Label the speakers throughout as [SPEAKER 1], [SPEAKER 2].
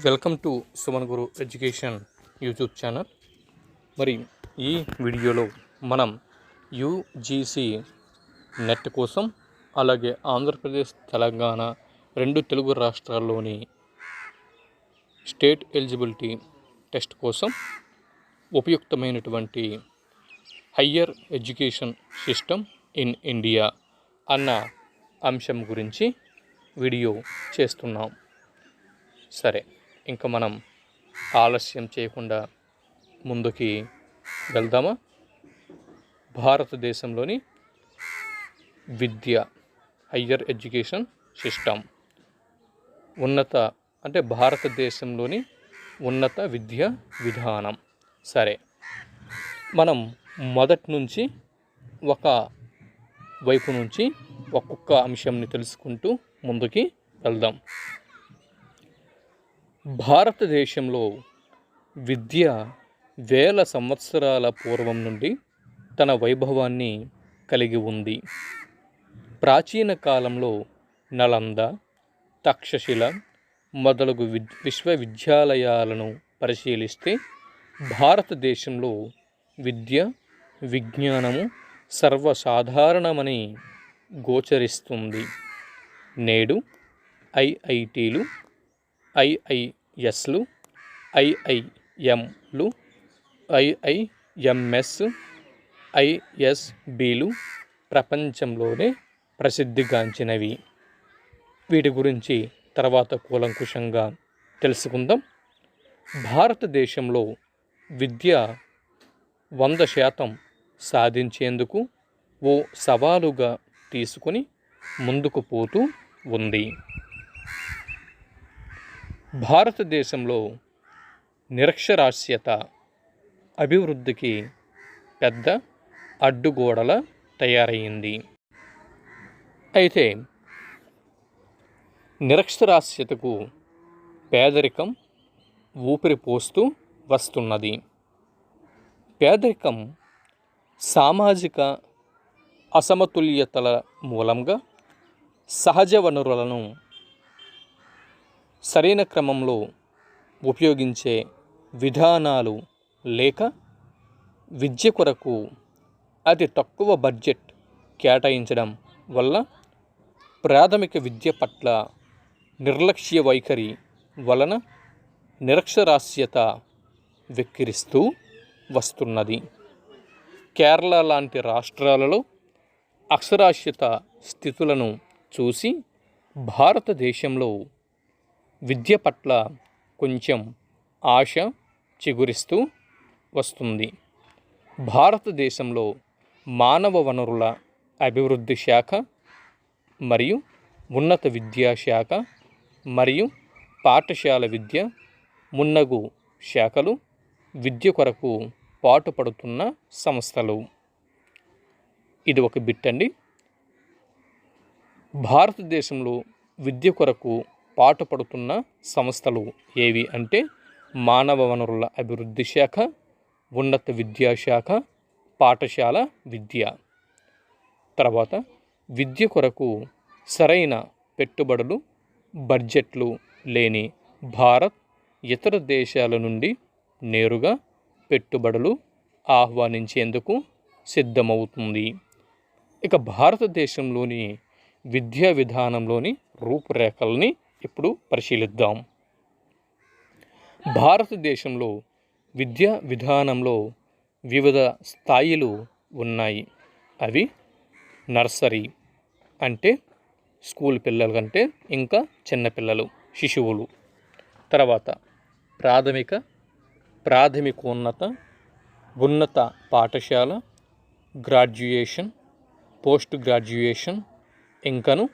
[SPEAKER 1] Welcome to Suman Guru education YouTube channel. మరి ఈ వీడియోలో మనం యూజీసీ నెట్ కోసం, అలాగే ఆంధ్రప్రదేశ్, తెలంగాణ రెండు తెలుగు రాష్ట్రాల్లోని స్టేట్ ఎలిజిబిలిటీ టెస్ట్ కోసం ఉపయుక్తమైనటువంటి higher education system in India అన్న అంశం గురించి వీడియో చేస్తున్నాం. సరే, ఇంకా మనం ఆలస్యం చేయకుండా ముందుకి వెళ్దామా? భారతదేశంలోని విద్య, హయ్యర్ ఎడ్యుకేషన్ సిస్టమ్, భారతదేశంలోని ఉన్నత విద్యా విధానం. సరే, మనం మొదటి నుంచి ఒక వైపు నుంచి ఒక్కొక్క అంశంని తెలుసుకుంటూ ముందుకి వెళ్దాం. భారతదేశంలో విద్య వేల సంవత్సరాల పూర్వం నుండి తన వైభవాన్ని కలిగి ఉంది. ప్రాచీన కాలంలో నలంద, తక్షశిల మొదలగు విశ్వవిద్యాలయాలను పరిశీలిస్తే భారతదేశంలో విద్య, విజ్ఞానము సర్వసాధారణమని గోచరిస్తుంది. నేడు ఐఐటీలు, ఐఐఎస్లు, ఐఐఎంలు, ఐఐఎంఎస్, ఐఎస్బీలు ప్రపంచంలోనే ప్రసిద్ధిగాంచినవి. వీటి గురించి తర్వాత కూలంకుషంగా తెలుసుకుందాం. భారతదేశంలో విద్య 100% సాధించేందుకు ఓ సవాలుగా తీసుకుని ముందుకు పోతూ ఉంది. భారతదేశంలో నిరక్షరాస్యత అభివృద్ధికి పెద్ద అడ్డుగోడల తయారయ్యింది. అయితే నిరక్షరాస్యతకు పేదరికం ఊపిరిపోస్తూ వస్తున్నది. పేదరికం సామాజిక అసమతుల్యతల మూలంగా సహజ వనరులను సరైన క్రమంలో ఉపయోగించే విధానాలు లేక, విద్య కొరకు అతి తక్కువ బడ్జెట్ కేటాయించడం వల్ల, ప్రాథమిక విద్య పట్ల నిర్లక్ష్య వైఖరి వలన నిరక్షరాస్యత వెక్కిరిస్తూ వస్తున్నది. కేరళ లాంటి రాష్ట్రాలలో అక్షరాస్యత స్థితులను చూసి భారతదేశంలో విద్య పట్ల కొంచెం ఆశ చిగురిస్తూ వస్తుంది. భారతదేశంలో మానవ వనరుల అభివృద్ధి శాఖ మరియు ఉన్నత విద్యాశాఖ మరియు పాఠశాల విద్య మున్నగు శాఖలు విద్య కొరకు పాటుపడుతున్న సంస్థలు. ఇది ఒక బిట్ అండి. భారతదేశంలో విద్య కొరకు పాటుపడుతున్న సంస్థలు ఏవి అంటే మానవ వనరుల అభివృద్ధి శాఖ, ఉన్నత విద్యాశాఖ, పాఠశాల విద్య. తర్వాత విద్య కొరకు సరైన పెట్టుబడులు, బడ్జెట్లు లేని భారత్ ఇతర దేశాల నుండి నేరుగా పెట్టుబడులు ఆహ్వానించేందుకు సిద్ధమవుతుంది. ఇక భారతదేశంలోని విద్యా విధానంలోని రూపురేఖల్ని ఇప్పుడు పరిశీలిద్దాం. భారతదేశంలో విద్యా విధానంలో వివిధ స్థాయిలు ఉన్నాయి. అవి నర్సరీ అంటే స్కూల్ పిల్లల కంటే ఇంకా చిన్నపిల్లలు, శిశువులు. తర్వాత ప్రాథమికోన్నత, ఉన్నత పాఠశాల, గ్రాడ్యుయేషన్, పోస్ట్ గ్రాడ్యుయేషన్, ఇంకను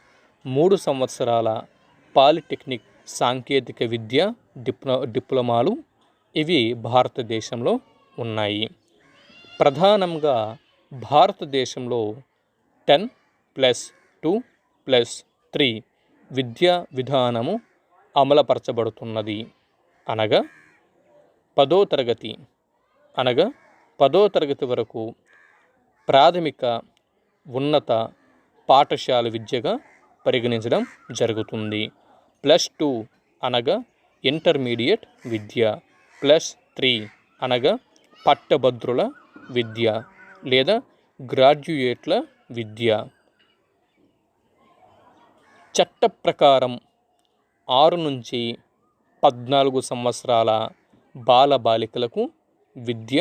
[SPEAKER 1] 3 సంవత్సరాల పాలిటెక్నిక్ సాంకేతిక విద్య డిప్లొమాలు ఇవి భారతదేశంలో ఉన్నాయి. ప్రధానంగా భారతదేశంలో 10+2+3 విద్యా విధానము అమలుపరచబడుతున్నది. అనగా 10వ తరగతి వరకు ప్రాథమిక ఉన్నత పాఠశాల విద్యగా పరిగణించడం జరుగుతుంది. +2 అనగా ఇంటర్మీడియట్ విద్య +3 అనగా పట్టభద్రుల విద్య లేదా గ్రాడ్యుయేట్ల విద్య. చట్ట ప్రకారం 6 నుంచి 14 సంవత్సరాల బాలబాలికలకు విద్య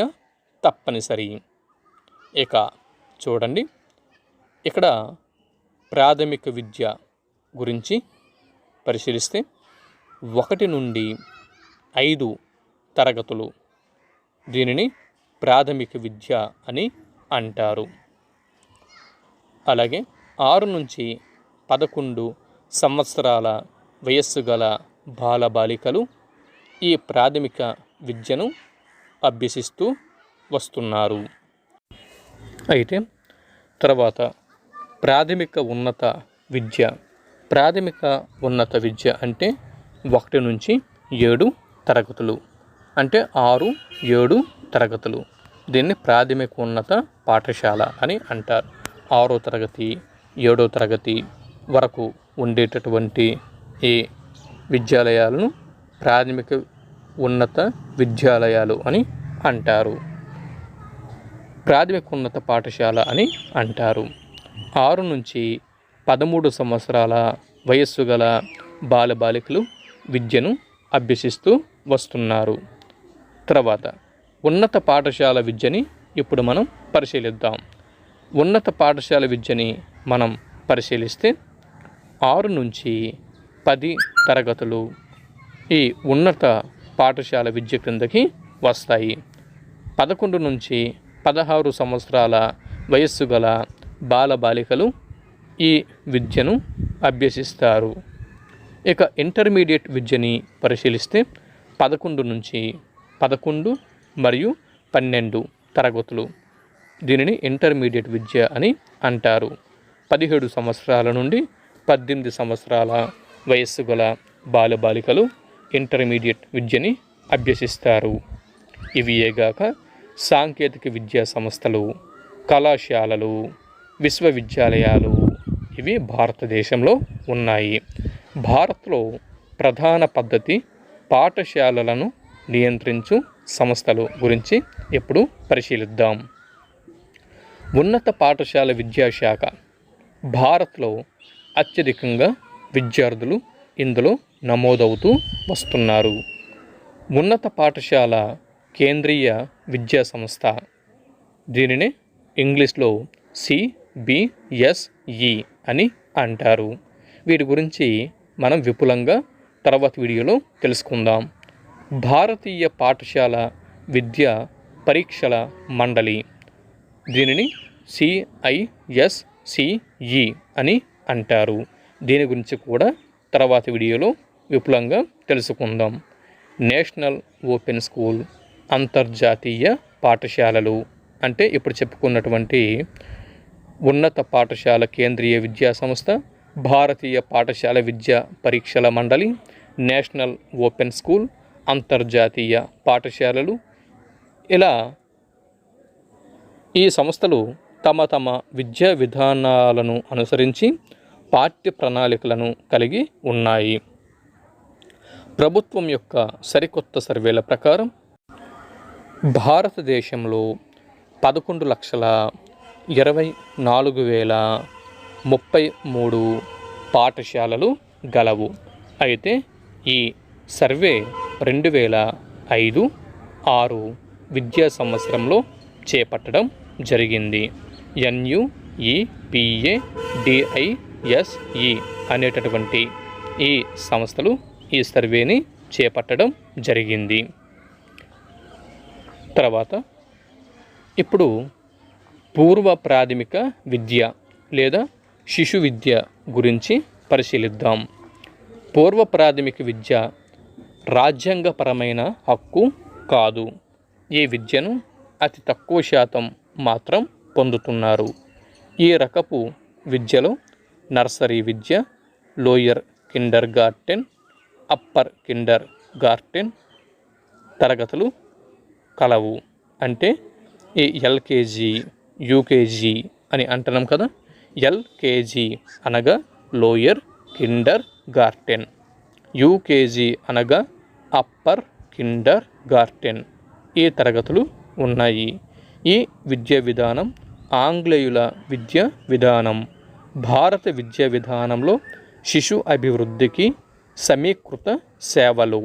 [SPEAKER 1] తప్పనిసరి. ఇక చూడండి, ఇక్కడ ప్రాథమిక విద్య గురించి పరిశీలిస్తే 1 నుండి 5 తరగతులు దీనిని ప్రాథమిక విద్య అని అంటారు. అలాగే 6 నుంచి 11 సంవత్సరాల వయస్సు గల బాలబాలికలు ఈ ప్రాథమిక విద్యను అభ్యసిస్తూ వస్తున్నారు. అయితే తర్వాత ప్రాథమిక ఉన్నత విద్య. ప్రాథమిక ఉన్నత విద్య అంటే 1 నుంచి 7 తరగతులు, అంటే 6, 7 తరగతులు. దీన్ని ప్రాథమిక ఉన్నత పాఠశాల అని అంటారు. 6వ తరగతి 7వ తరగతి వరకు ఉండేటటువంటి ఈ విద్యాలయాలను ప్రాథమిక ఉన్నత విద్యాలయాలు అని అంటారు, ప్రాథమిక ఉన్నత పాఠశాల అని అంటారు. 6 నుంచి 13 సంవత్సరాల వయస్సు గల బాలబాలికలు విద్యను అభ్యసిస్తూ వస్తున్నారు. తర్వాత ఉన్నత పాఠశాల విద్యని ఇప్పుడు మనం పరిశీలిద్దాం. ఉన్నత పాఠశాల విద్యని మనం పరిశీలిస్తే 6 నుంచి 10 తరగతులు ఈ ఉన్నత పాఠశాల విద్య క్రిందకి వస్తాయి. 11 నుంచి 16 సంవత్సరాల వయస్సు గల బాలబాలికలు ఈ విద్యను అభ్యసిస్తారు. ఇక ఇంటర్మీడియట్ విద్యని పరిశీలిస్తే 11 నుంచి 11 మరియు 12 తరగతులు దీనిని ఇంటర్మీడియట్ విద్య అని అంటారు. 17 సంవత్సరాల నుండి 18 సంవత్సరాల వయస్సు గల బాలబాలికలు ఇంటర్మీడియట్ విద్యని అభ్యసిస్తారు. ఇవియేగాక సాంకేతిక విద్యా సంస్థలు, కళాశాలలు, విశ్వవిద్యాలయాలు ఇవి భారతదేశంలో ఉన్నాయి. భారత్లో ప్రధాన పద్ధతి పాఠశాలలను నియంత్రించు సంస్థలు గురించి ఇప్పుడు పరిశీలిద్దాం. ఉన్నత పాఠశాల విద్యాశాఖ. భారత్లో అత్యధికంగా విద్యార్థులు ఇందులో నమోదవుతూ వస్తున్నారు. ఉన్నత పాఠశాల కేంద్రీయ విద్యా సంస్థ, దీనిని ఇంగ్లీష్లో CBSE అని అంటారు. వీటి గురించి మనం విపులంగా తర్వాత వీడియోలో తెలుసుకుందాం. భారతీయ పాఠశాల విద్యా పరీక్షల మండలి, దీనిని CISCE అని అంటారు. దీని గురించి కూడా తర్వాత వీడియోలో విపులంగా తెలుసుకుందాం. నేషనల్ ఓపెన్ స్కూల్, అంతర్జాతీయ పాఠశాలలు అంటే ఇప్పుడు చెప్పుకున్నటువంటి ఉన్నత పాఠశాల కేంద్రీయ విద్యా సంస్థ, భారతీయ పాఠశాల విద్యా పరీక్షల మండలి, నేషనల్ ఓపెన్ స్కూల్, అంతర్జాతీయ పాఠశాలలు. ఇలా ఈ సంస్థలు తమ తమ విద్యా విధానాలను అనుసరించి పాఠ్య ప్రణాళికలను కలిగి ఉన్నాయి. ప్రభుత్వం యొక్క సరికొత్త సర్వేల ప్రకారం భారతదేశంలో 11,24,033 పాఠశాలలు గలవు. అయితే ఈ సర్వే 2005-06 విద్యా సంవత్సరంలో చేపట్టడం జరిగింది. NUEPADISE అనేటటువంటి ఈ సంస్థలు ఈ సర్వేని చేపట్టడం జరిగింది. తర్వాత ఇప్పుడు పూర్వ ప్రాథమిక విద్య లేదా శిశు విద్య గురించి పరిశీలిద్దాం. పూర్వ ప్రాథమిక విద్య రాజ్యాంగపరమైన హక్కు కాదు. ఈ విద్యను అతి తక్కువ శాతం మాత్రం పొందుతున్నారు. ఈ రకపు విద్యలో నర్సరీ విద్య, లోయర్ కిండర్ గార్టెన్, అప్పర్ కిండర్ గార్టెన్ తరగతులు కలవు. అంటే ఈ LKG, UKG అని అంటున్నాం కదా. LKG అనగా లోయర్ కిండర్ గార్టెన్, UKG అనగా అప్పర్ కిండర్ గార్టెన్ ఈ తరగతులు ఉన్నాయి. ఈ విద్యా విధానం ఆంగ్లేయుల విద్యా విధానం. భారత విద్యా విధానంలో శిశు అభివృద్ధికి సమీకృత సేవలు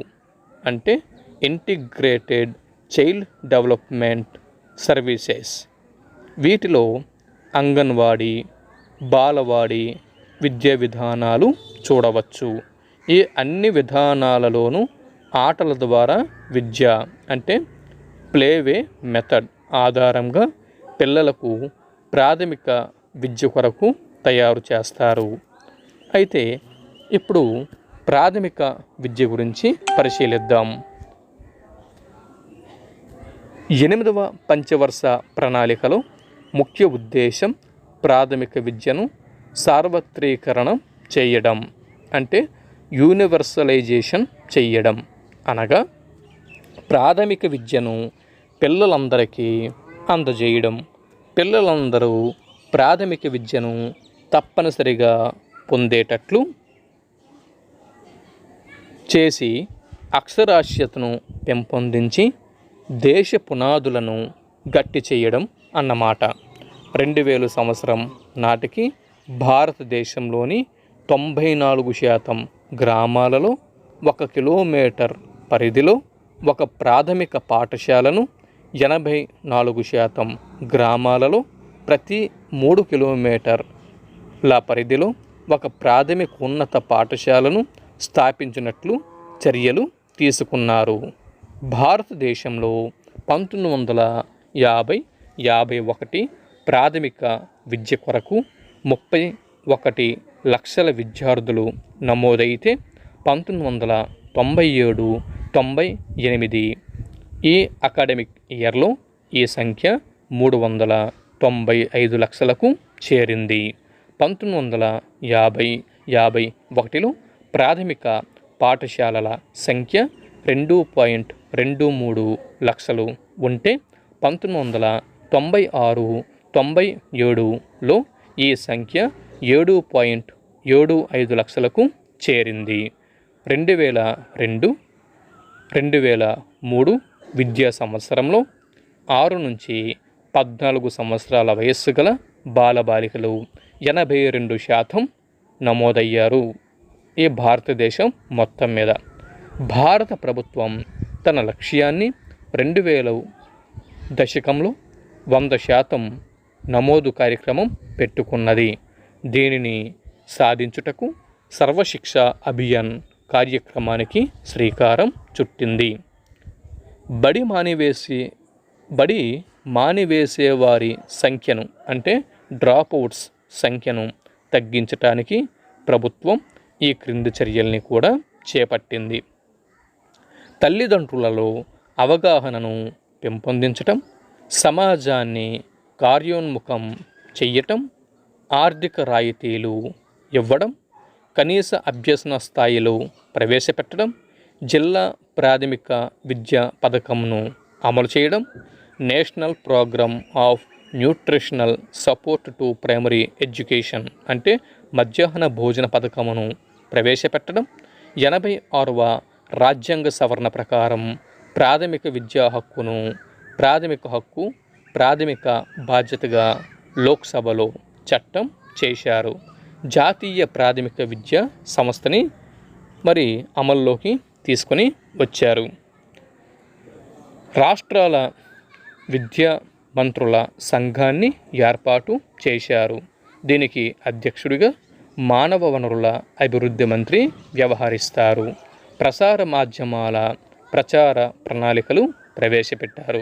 [SPEAKER 1] అంటే ఇంటిగ్రేటెడ్ చైల్డ్ డెవలప్మెంట్ సర్వీసెస్, వీటిలో అంగన్వాడీ, బాలవాడి విద్యా విధానాలు చూడవచ్చు. ఈ అన్ని విధానాలలోనూ ఆటల ద్వారా విద్య అంటే ప్లేవే మెథడ్ ఆధారంగా పిల్లలకు ప్రాథమిక విద్య కొరకు తయారు చేస్తారు. అయితే ఇప్పుడు ప్రాథమిక విద్య గురించి పరిశీలిద్దాం. 8వ పంచవర్ష ప్రణాళికలో ముఖ్య ఉద్దేశం ప్రాథమిక విద్యను సార్వత్రీకరణం చేయడం అంటే యూనివర్సలైజేషన్ చేయడం. అనగా ప్రాథమిక విద్యను పిల్లలందరికీ అందజేయడం, పిల్లలందరూ ప్రాథమిక విద్యను తప్పనిసరిగా పొందేటట్లు చేసి అక్షరాస్యతను పెంపొందించి దేశ పునాదులను గట్టి చేయడం అన్నమాట. 2000 సంవత్సరం నాటికి భారతదేశంలోని 94% గ్రామాలలో 1 కిలోమీటర్ పరిధిలో ఒక ప్రాథమిక పాఠశాలను, 84% గ్రామాలలో ప్రతి 3 కిలోమీటర్ల పరిధిలో ఒక ప్రాథమిక ఉన్నత పాఠశాలను స్థాపించినట్లు చర్యలు తీసుకున్నారు. భారతదేశంలో 1950-51 ప్రాథమిక విద్య కొరకు 31 లక్షల విద్యార్థులు నమోదైతే 1997-98 ఈ అకాడమిక్ ఇయర్లో ఈ సంఖ్య 395 లక్షలకు చేరింది. 1950-51లో ప్రాథమిక పాఠశాలల సంఖ్య 2.23 లక్షలు ఉంటే 1996-97లో ఈ సంఖ్య 7.75 లక్షలకు చేరింది. 2002-2003 విద్యా సంవత్సరంలో 6 నుంచి 14 సంవత్సరాల వయస్సు గల బాలబాలికలు 82% నమోదయ్యారు. ఈ భారతదేశం మొత్తం మీద. భారత ప్రభుత్వం తన లక్ష్యాన్ని 2000 దశకంలో 100% నమోదు కార్యక్రమం పెట్టుకున్నది. దీనిని సాధించుటకు సర్వశిక్ష అభియాన్ కార్యక్రమానికి శ్రీకారం చుట్టింది. బడి మానివేసే వారి సంఖ్యను అంటే డ్రాప్అవుట్స్ సంఖ్యను తగ్గించటానికి ప్రభుత్వం ఈ క్రింది చర్యల్ని కూడా చేపట్టింది. తల్లిదండ్రులలో అవగాహనను పెంపొందించటం, సమాజాన్ని కార్యోన్ముఖం చెయ్యటం, ఆర్థిక రాయితీలు ఇవ్వడం, కనీస అభ్యసన స్థాయిలో ప్రవేశపెట్టడం, జిల్లా ప్రాథమిక విద్యా పథకంను అమలు చేయడం, national programme of nutritional support to primary education అంటే మధ్యాహ్న భోజన పథకమును ప్రవేశపెట్టడం, 86వ రాజ్యాంగ సవరణ ప్రకారం ప్రాథమిక విద్యా హక్కును ప్రాథమిక బాధ్యతగా లోక్సభలో చట్టం చేశారు. జాతీయ ప్రాథమిక విద్యా సంస్థని అమల్లోకి తీసుకొని వచ్చారు. రాష్ట్రాల విద్యా మంత్రుల సంఘాన్ని ఏర్పాటు చేశారు. దీనికి అధ్యక్షుడిగా మానవ వనరుల అభివృద్ధి మంత్రి వ్యవహరిస్తారు. ప్రసార మాధ్యమాల ప్రచార ప్రణాళికలు ప్రవేశపెట్టారు.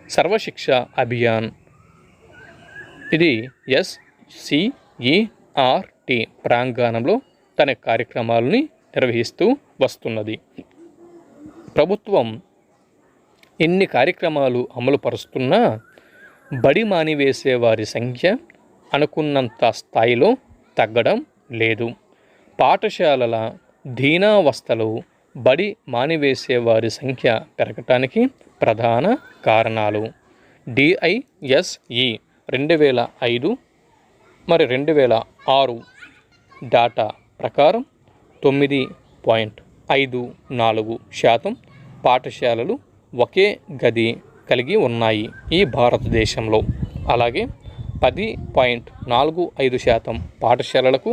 [SPEAKER 1] సర్వశిక్ష అభియాన్ ఇది SCERT ప్రాంగణంలో తన కార్యక్రమాలని నిర్వహిస్తూ వస్తున్నది. ప్రభుత్వం ఎన్ని కార్యక్రమాలు అమలు పరుస్తున్నా బడి మానివేసే వారి సంఖ్య అనుకున్నంత స్థాయిలో తగ్గడం లేదు. పాఠశాలల దీనావస్థలు బడి మానివేసే వారి సంఖ్య పెరగటానికి ప్రధాన కారణాలు. DISE 2005 2006 డేటా ప్రకారం 9.6 5.4% పాఠశాలలు ఒకే గది కలిగి ఉన్నాయి ఈ భారతదేశంలో. అలాగే 10.45% పాఠశాలలకు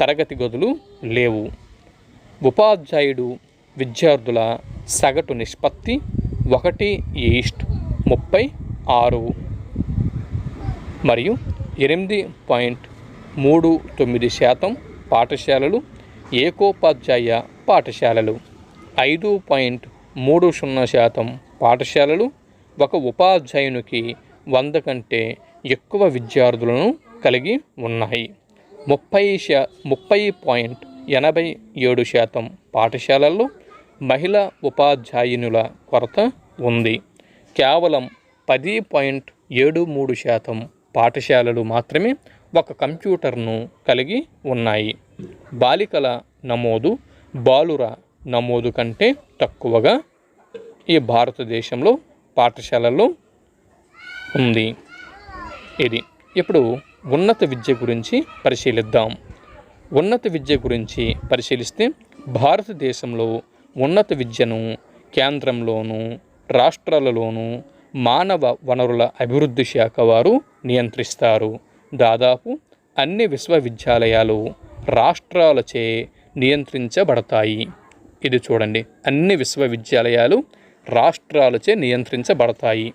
[SPEAKER 1] తరగతి గదులు లేవు. ఉపాధ్యాయుడు విద్యార్థుల సగటు నిష్పత్తి 1:36 మరియు 8.39% పాఠశాలలు ఏకోపాధ్యాయ పాఠశాలలు. 5.30% పాఠశాలలు ఒక ఉపాధ్యాయునికి 100 కంటే ఎక్కువ విద్యార్థులను కలిగి ఉన్నాయి. 30.87% పాఠశాలల్లో మహిళా ఉపాధ్యాయునుల కొరత ఉంది. కేవలం 10.73% పాఠశాలలు మాత్రమే ఒక కంప్యూటర్ను కలిగి ఉన్నాయి. బాలికల నమోదు బాలుర నమోదు కంటే తక్కువగా ఈ భారతదేశంలో పాఠశాలల్లో ఉంది. ఇది ఇప్పుడు ఉన్నత విద్య గురించి పరిశీలిద్దాం. ఉన్నత విద్య గురించి పరిశీలిస్తే భారతదేశంలో ఉన్నత విద్యను కేంద్రంలోనూ రాష్ట్రాలలోనూ మానవ వనరుల అభివృద్ధి శాఖ వారు నియంత్రిస్తారు. దాదాపు అన్ని విశ్వవిద్యాలయాలు రాష్ట్రాలచే నియంత్రించబడతాయి. ఇది చూడండి, అన్ని విశ్వవిద్యాలయాలు రాష్ట్రాలచే నియంత్రించబడతాయి.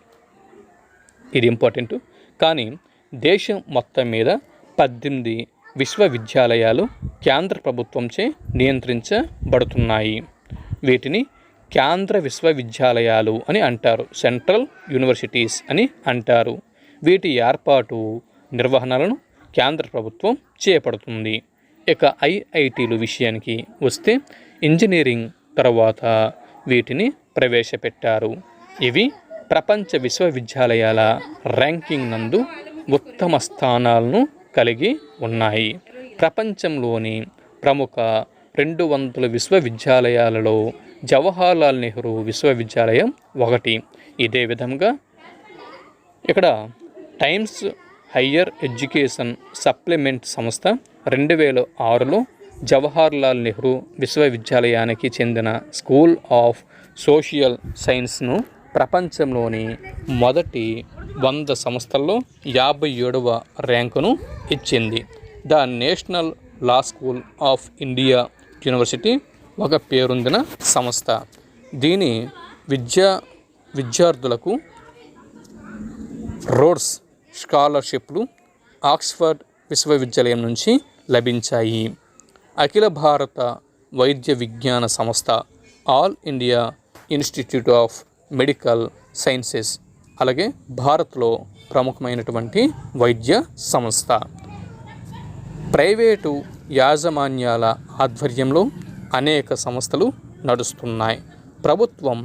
[SPEAKER 1] ఇది ఇంపార్టెంట్. కానీ దేశం మొత్తం మీద 18 విశ్వవిద్యాలయాలు కేంద్ర ప్రభుత్వంచే నియంత్రించబడుతున్నాయి. వీటిని కేంద్ర విశ్వవిద్యాలయాలు అని అంటారు, సెంట్రల్ యూనివర్సిటీస్ అని అంటారు. వీటి ఏర్పాటు నిర్వహణలను కేంద్ర ప్రభుత్వం చేపడుతుంది. ఇక ఐఐటీలు విషయానికి వస్తే ఇంజనీరింగ్ తర్వాత వీటిని ప్రవేశపెట్టారు. ఇవి ప్రపంచ విశ్వవిద్యాలయాల ర్యాంకింగ్ నందు ఉత్తమ స్థానాలను కలిగి ఉన్నాయి. ప్రపంచంలోని ప్రముఖ 200 విశ్వవిద్యాలయాలలో జవహర్లాల్ నెహ్రూ విశ్వవిద్యాలయం ఒకటి. ఇదే విధంగా ఇక్కడ టైమ్స్ హయ్యర్ ఎడ్యుకేషన్ సప్లిమెంట్ సంస్థ 2006లో జవహర్లాల్ నెహ్రూ విశ్వవిద్యాలయానికి చెందిన స్కూల్ ఆఫ్ సోషల్ సైన్స్ను ప్రపంచంలోని మొదటి 100 సంస్థల్లో 57వ ర్యాంకును ఇచ్చింది. The national law school of India university ఒక పేరొందిన సంస్థ. దీని విద్యార్థులకు రోడ్స్ స్కాలర్షిప్లు ఆక్స్ఫర్డ్ విశ్వవిద్యాలయం నుంచి లభించాయి. అఖిల భారత వైద్య విజ్ఞాన సంస్థ all India institute of medical sciences అలాగే భారత్లో ప్రముఖమైనటువంటి వైద్య సంస్థ. ప్రైవేటు యాజమాన్యాల ఆధ్వర్యంలో అనేక సంస్థలు నడుస్తున్నాయి. ప్రభుత్వం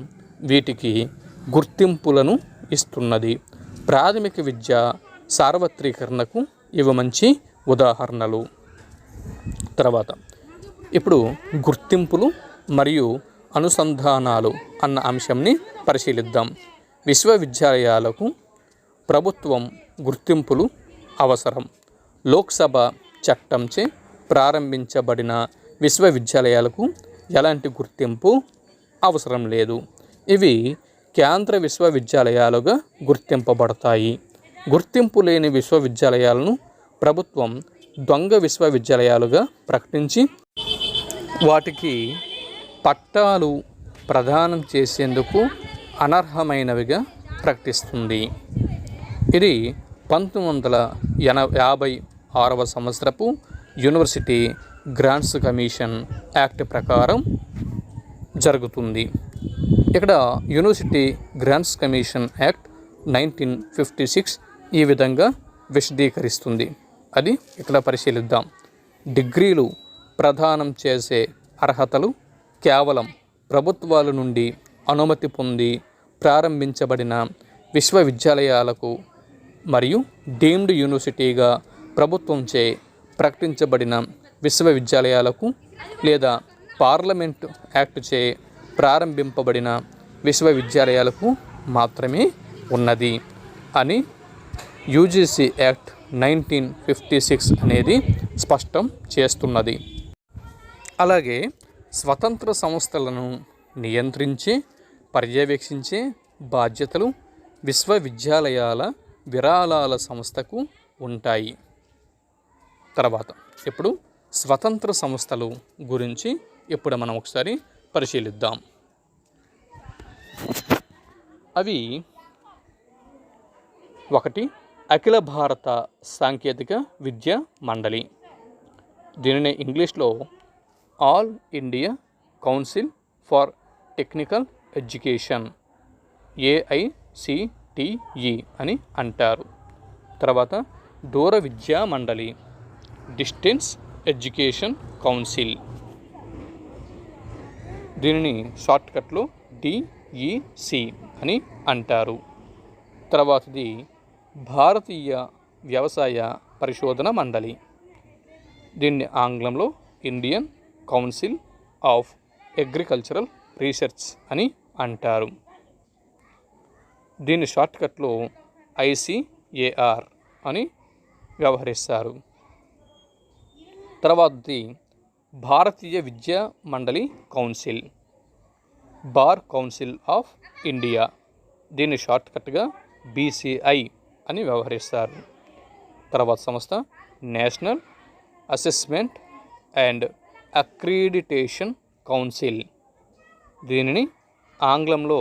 [SPEAKER 1] వీటికి గుర్తింపులను ఇస్తున్నది. ప్రాథమిక విద్య సార్వత్రీకరణకు ఇవి మంచి ఉదాహరణలు. తర్వాత ఇప్పుడు గుర్తింపులు మరియు అనుసంధానాలు అన్న అంశంని పరిశీలిద్దాం. విశ్వవిద్యాలయాలకు ప్రభుత్వం గుర్తింపులు అవసరం. లోక్సభ చట్టంచే ప్రారంభించబడిన విశ్వవిద్యాలయాలకు ఎలాంటి గుర్తింపు అవసరం లేదు. ఇవి కేంద్ర విశ్వవిద్యాలయాలుగా గుర్తింపబడతాయి. గుర్తింపు లేని విశ్వవిద్యాలయాలను ప్రభుత్వం దొంగ విశ్వవిద్యాలయాలుగా ప్రకటించి వాటికి పట్టాలు ప్రదానం చేసేందుకు అనర్హమైనవిగా ప్రకటిస్తుంది. ఇది 1956వ సంవత్సరపు యూనివర్సిటీ గ్రాంట్స్ కమిషన్ యాక్ట్ ప్రకారం జరుగుతుంది. ఇక్కడ యూనివర్సిటీ గ్రాంట్స్ కమిషన్ యాక్ట్ 1956 ఈ విధంగా విశదీకరిస్తుంది. అది ఇక్కడ పరిశీలిద్దాం. డిగ్రీలు ప్రదానం చేసే అర్హతలు కేవలం ప్రభుత్వాల నుండి అనుమతి పొంది ప్రారంభించబడిన విశ్వవిద్యాలయాలకు మరియు డీమ్డ్ యూనివర్సిటీగా ప్రభుత్వంచే ప్రకటించబడిన విశ్వవిద్యాలయాలకు లేదా పార్లమెంటు యాక్టుచే ప్రారంభింపబడిన విశ్వవిద్యాలయాలకు మాత్రమే ఉన్నది అని యూజీసీ యాక్ట్ 1956 అనేది స్పష్టం చేస్తున్నది. అలాగే స్వతంత్ర సంస్థలను నియంత్రించే, పర్యవేక్షించే బాధ్యతలు విశ్వవిద్యాలయాల విరాళాల సంస్థకు ఉంటాయి. తర్వాత ఇప్పుడు స్వతంత్ర సంస్థలు గురించి ఇప్పుడు మనం ఒకసారి పరిశీలిద్దాం. అవి 1 అఖిల భారత సాంకేతిక విద్యా మండలి, దీనిని ఇంగ్లీష్లో all India council for technical education AICTE అని అంటారు. తర్వాత దూర విద్యా మండలి, డిస్టెన్స్ ఎడ్యుకేషన్ కౌన్సిల్, దీనిని షార్ట్కట్లో DEC అని అంటారు. తర్వాతది భారతీయ వ్యవసాయ పరిశోధన మండలి, దీన్ని ఆంగ్లంలో Indian council of agricultural research అని అంటారు. దీన్ని షార్ట్కట్లో ICAR అని వ్యవహరిస్తారు. తర్వాతది భారతీయ విద్యా మండలి council, bar council of India, దీన్ని షార్ట్కట్గా BCI అని వ్యవహరిస్తారు. తర్వాత సంస్థ national assessment and accreditation council, దీనిని ఆంగ్లంలో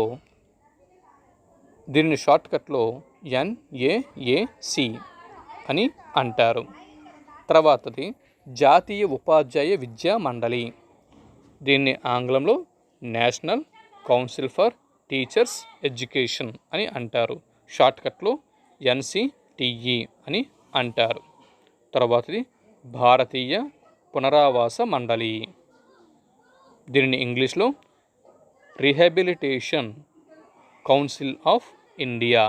[SPEAKER 1] దీనిని షార్ట్కట్లో NAAC అని అంటారు. తర్వాతది జాతీయ ఉపాధ్యాయ విద్యా మండలి, దీన్ని ఆంగ్లంలో national council for teachers education అని అంటారు. షార్ట్కట్లో NCTE అని అంటారు. తర్వాతది భారతీయ పునరావాస మండలి, దీనిని ఇంగ్లీష్లో రిహాబిలిటేషన్ కౌన్సిల్ ఆఫ్ ఇండియా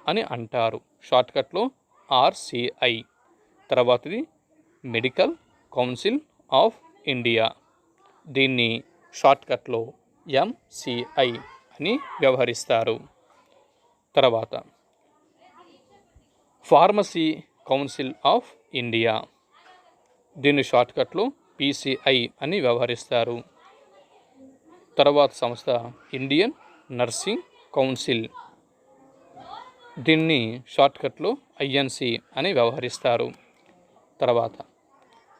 [SPEAKER 1] అని అంటారు. షార్ట్కట్లో RCI. తర్వాతది మెడికల్ కౌన్సిల్ ఆఫ్ ఇండియా, దీన్ని షార్ట్కట్లో MCI అని వ్యవహరిస్తారు. తర్వాత ఫార్మసీ కౌన్సిల్ ఆఫ్ ఇండియా, దీన్ని షార్ట్కట్లో PCI అని వ్యవహరిస్తారు. తర్వాత సంస్థ ఇండియన్ నర్సింగ్ కౌన్సిల్, దీన్ని షార్ట్కట్లో INC అని వ్యవహరిస్తారు. తర్వాత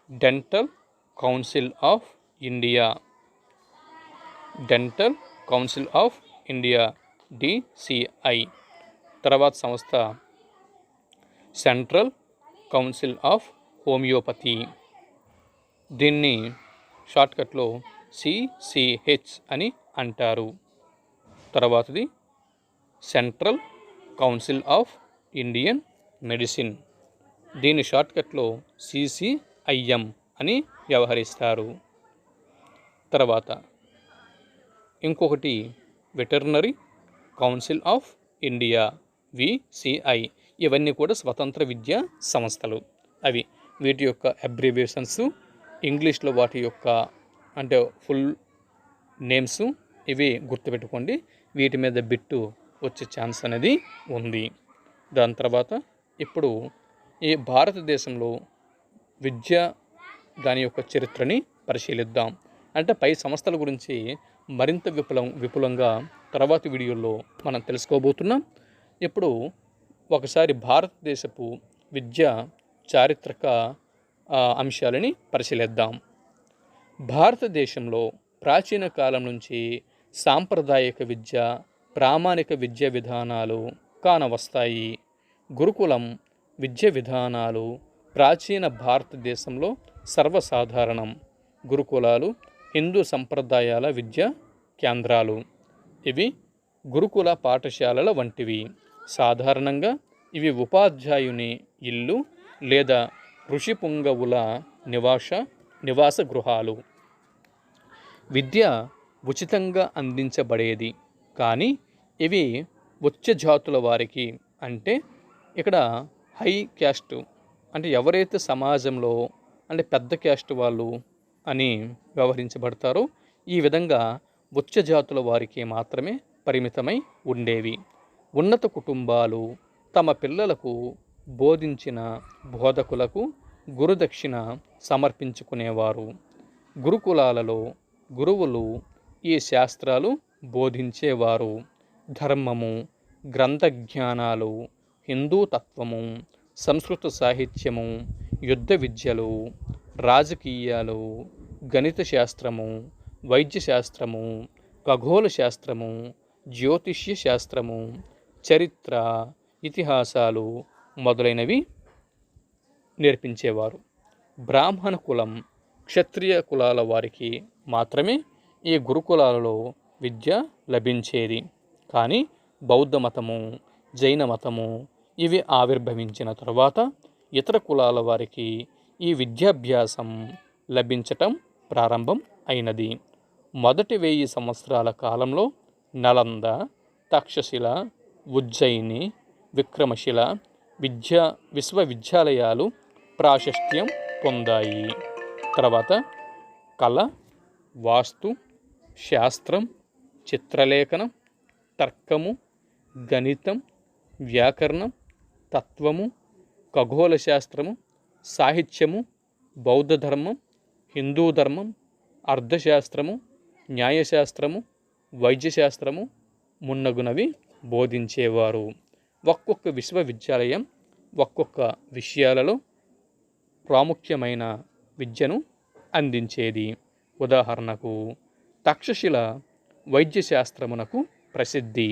[SPEAKER 1] dental council of India, dental council of India DCI. తర్వాత సంస్థ సెంట్రల్ కౌన్సిల్ ఆఫ్ హోమియోపతి, దీన్ని షార్ట్కట్లో CCH అని అంటారు. తర్వాతది central council of Indian medicine, దీని షార్ట్కట్లో CCIM అని వ్యవహరిస్తారు. తర్వాత ఇంకొకటి veterinary council of India VCI. ఇవన్నీ కూడా స్వతంత్ర విద్యా సంస్థలు. అవి వీటి యొక్క అబ్రివేషన్స్, ఇంగ్లీష్లో వాటి యొక్క అంటే ఫుల్ నేమ్స్ ఇవి గుర్తుపెట్టుకోండి. వీటి మీద బిట్టు వచ్చే ఛాన్స్ అనేది ఉంది. దాని తర్వాత ఇప్పుడు ఈ భారతదేశంలో విద్య దాని యొక్క చరిత్రని పరిశీలిద్దాం. అంటే పై సంస్థల గురించి మరింత విపులంగా తర్వాతి వీడియోలో మనం తెలుసుకోబోతున్నాం. ఇప్పుడు ఒకసారి భారతదేశపు విద్య చారిత్రక అంశాలని పరిశీలిద్దాం. భారతదేశంలో ప్రాచీన కాలం నుంచి సాంప్రదాయక విద్య, ప్రామాణిక విద్యా విధానాలు కానవస్తాయి. గురుకులం విద్య విధానాలు ప్రాచీన భారతదేశంలో సర్వసాధారణం. గురుకులాలు హిందూ సంప్రదాయాల విద్యా కేంద్రాలు. ఇవి గురుకుల పాఠశాలల వంటివి. సాధారణంగా ఇవి ఉపాధ్యాయుని ఇల్లు లేదా ఋషి పుంగవుల నివాస గృహాలు. విద్య ఉచితంగా అందించబడేది, కానీ ఇవి ఉచ్చ జాతుల వారికి, అంటే ఇక్కడ హై క్యాస్ట్ అంటే ఎవరైతే సమాజంలో అంటే పెద్ద క్యాస్ట్ వాళ్ళు అని వ్యవహరించబడతారో ఈ విధంగా ఉచ్చ జాతుల వారికి మాత్రమే పరిమితమై ఉండేవి. ఉన్నత కుటుంబాలు తమ పిల్లలకు బోధించిన బోధకులకు గురుదక్షిణ సమర్పించుకునేవారు. గురుకులాలలో గురువులు ఈ శాస్త్రాలు బోధించేవారు. ధర్మము, గ్రంథ జ్ఞానాలు, హిందూ తత్వము, సంస్కృత సాహిత్యము, యుద్ధ విద్యలు, రాజకీయాలు, గణిత శాస్త్రము, వైద్య శాస్త్రము, ఖగోళ శాస్త్రము, జ్యోతిష్య శాస్త్రము, చరిత్ర, ఇతిహాసాలు మొదలైనవి నేర్పించేవారు. బ్రాహ్మణ కులం, క్షత్రియ కులాల వారికి మాత్రమే ఈ గురుకులాలలో విద్య లభించేది. కానీ బౌద్ధ మతము, జైన మతము ఇవి ఆవిర్భవించిన తరువాత ఇతర కులాల వారికి ఈ విద్యాభ్యాసం లభించటం ప్రారంభం అయినది. మొదటి 1000 సంవత్సరాల కాలంలో నలంద, తక్షశిల, ఉజ్జయిని, విక్రమశిల విశ్వవిద్యాలయాలు ప్రాశస్త్యం పొందాయి. తర్వాత కళ, వాస్తు, శాస్త్రం, చిత్రలేఖనం, తర్కము, గణితం, వ్యాకరణం, తత్వము, ఖగోళ శాస్త్రము, సాహిత్యము, బౌద్ధ ధర్మం, హిందూ ధర్మం, అర్థశాస్త్రము, న్యాయశాస్త్రము, వైద్యశాస్త్రము మున్నగునవి బోధించేవారు. ఒక్కొక్క విశ్వవిద్యాలయం ఒక్కొక్క విషయాలలో ప్రాముఖ్యమైన విద్యను అందించేది. ఉదాహరణకు తక్షశిల వైద్యశాస్త్రమునకు ప్రసిద్ధి,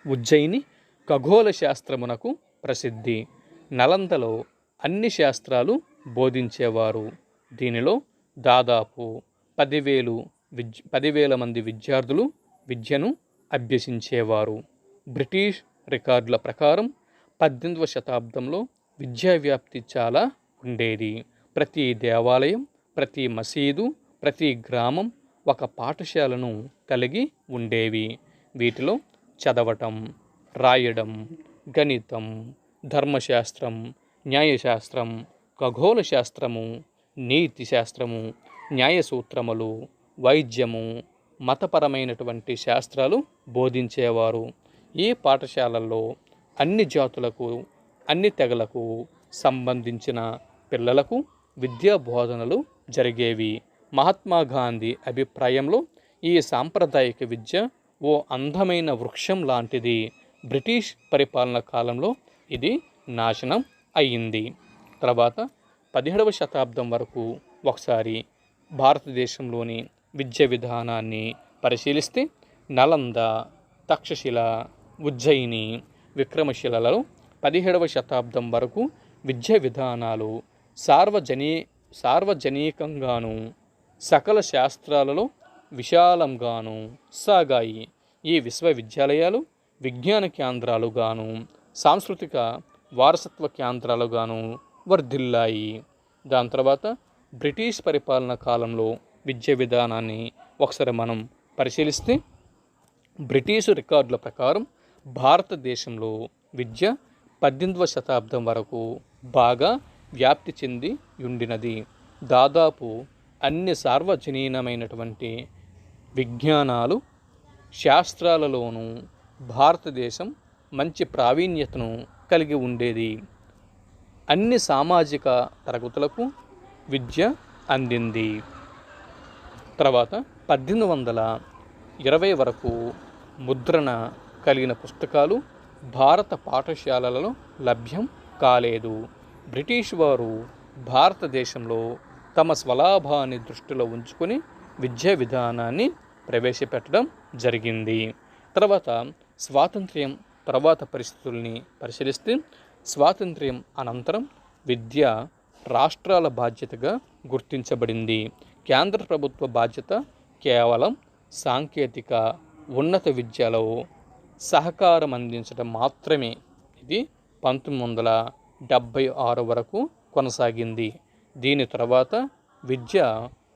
[SPEAKER 1] ఉజ్జయిని ఖగోళ శాస్త్రమునకు ప్రసిద్ధి, నలందలో అన్ని శాస్త్రాలు బోధించేవారు. దీనిలో దాదాపు 10,000 మంది విద్యార్థులు విద్యను అభ్యసించేవారు. బ్రిటిష్ రికార్డుల ప్రకారం 18వ శతాబ్దంలో విద్యా వ్యాప్తి చాలా ఉండేది. ప్రతి దేవాలయం, ప్రతి మసీదు, ప్రతి గ్రామం ఒక పాఠశాలను కలిగి ఉండేవి. వీటిలో చదవటం, రాయడం, గణితం, ధర్మశాస్త్రం, న్యాయశాస్త్రం, ఖగోళ శాస్త్రము, నీతి శాస్త్రము, న్యాయసూత్రములు, వైద్యము, మతపరమైనటువంటి శాస్త్రాలు బోధించేవారు. ఈ పాఠశాలల్లో అన్ని జాతులకు, అన్ని తెగలకు సంబంధించిన పిల్లలకు విద్యా బోధనలు జరిగేవి. మహాత్మా గాంధీ అభిప్రాయంలో ఈ సాంప్రదాయిక విద్య ఓ అందమైన వృక్షం లాంటిది. బ్రిటిష్ పరిపాలన కాలంలో ఇది నాశనం అయ్యింది. తర్వాత 17వ శతాబ్దం వరకు ఒకసారి భారతదేశంలోని విద్య విధానాన్ని పరిశీలిస్తే నలంద, తక్షశిల, ఉజ్జయిని, విక్రమశిలలో 17వ శతాబ్దం వరకు విద్యా విధానాలు సార్వజనీకంగాను సకల శాస్త్రాలలో విశాలంగాను సాగాయి. ఈ విశ్వవిద్యాలయాలు విజ్ఞాన కేంద్రాలుగాను, సాంస్కృతిక వారసత్వ కేంద్రాలుగాను వర్ధిల్లాయి. దాని తర్వాత బ్రిటిష్ పరిపాలన కాలంలో విద్యా విధానాన్ని ఒకసారి మనం పరిశీలిస్తే బ్రిటిషు రికార్డుల ప్రకారం భారతదేశంలో విద్య 18వ శతాబ్దం వరకు బాగా వ్యాప్తి చెంది ఉండినది. దాదాపు అన్ని సార్వజనీనమైనటువంటి విజ్ఞానాలు, శాస్త్రాలలోనూ భారతదేశం మంచి ప్రావీణ్యతను కలిగి ఉండేది. అన్ని సామాజిక తరగతులకు విద్య అందింది. తర్వాత 1820 వరకు ముద్రణ కలిగిన పుస్తకాలు భారత పాఠశాలలలో లభ్యం కాలేదు. బ్రిటిష్ వారు భారతదేశంలో తమ స్వలాభాన్ని దృష్టిలో ఉంచుకొని విద్యా విధానాన్ని ప్రవేశపెట్టడం జరిగింది. తర్వాత స్వాతంత్ర్యం తర్వాత పరిస్థితుల్ని పరిశీలిస్తే స్వాతంత్ర్యం అనంతరం విద్య రాష్ట్రాల బాధ్యతగా గుర్తించబడింది. కేంద్ర ప్రభుత్వ బాధ్యత కేవలం సాంకేతిక ఉన్నత విద్యలో సహకారం అందించడం మాత్రమే. ఇది 1976 వరకు కొనసాగింది. దీని తర్వాత విద్య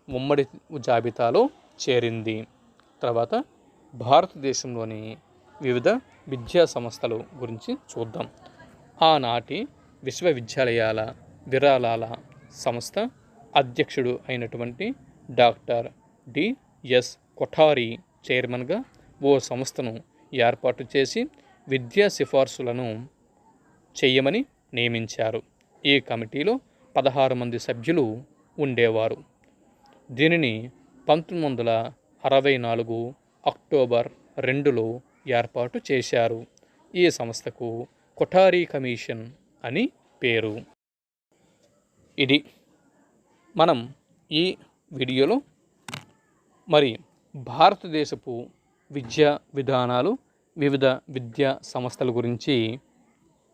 [SPEAKER 1] ఉమ్మడి జాబితాలో చేరింది. తర్వాత భారతదేశంలోని వివిధ విద్యా సంస్థలు గురించి చూద్దాం. ఆనాటి విశ్వవిద్యాలయాల విరాళాల సంస్థ అధ్యక్షుడు అయినటువంటి డాక్టర్ డిఎస్ కొఠారి చైర్మన్గా ఓ సంస్థను ఏర్పాటు చేసి విద్యా సిఫార్సులను చేయమని నియమించారు. ఈ కమిటీలో 16 మంది సభ్యులు ఉండేవారు. దీనిని 1964 అక్టోబర్ 2లో ఏర్పాటు చేశారు. ఈ సంస్థకు కొఠారి కమిషన్ అని పేరు. ఇది మనం ఈ వీడియోలో మరి భారతదేశపు విద్యా విధానాలు, వివిధ విద్యా సంస్థల గురించి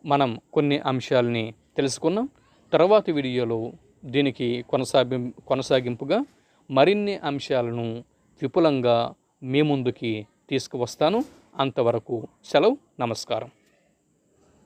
[SPEAKER 1] మనం కొన్ని అంశాలని తెలుసుకున్నాం. తర్వాతి వీడియోలో దీనికి కొనసాగింపుగా మరిన్ని అంశాలను విపులంగా మీ ముందుకి తీసుకువస్తాను. అంతవరకు సెలవు. నమస్కారం.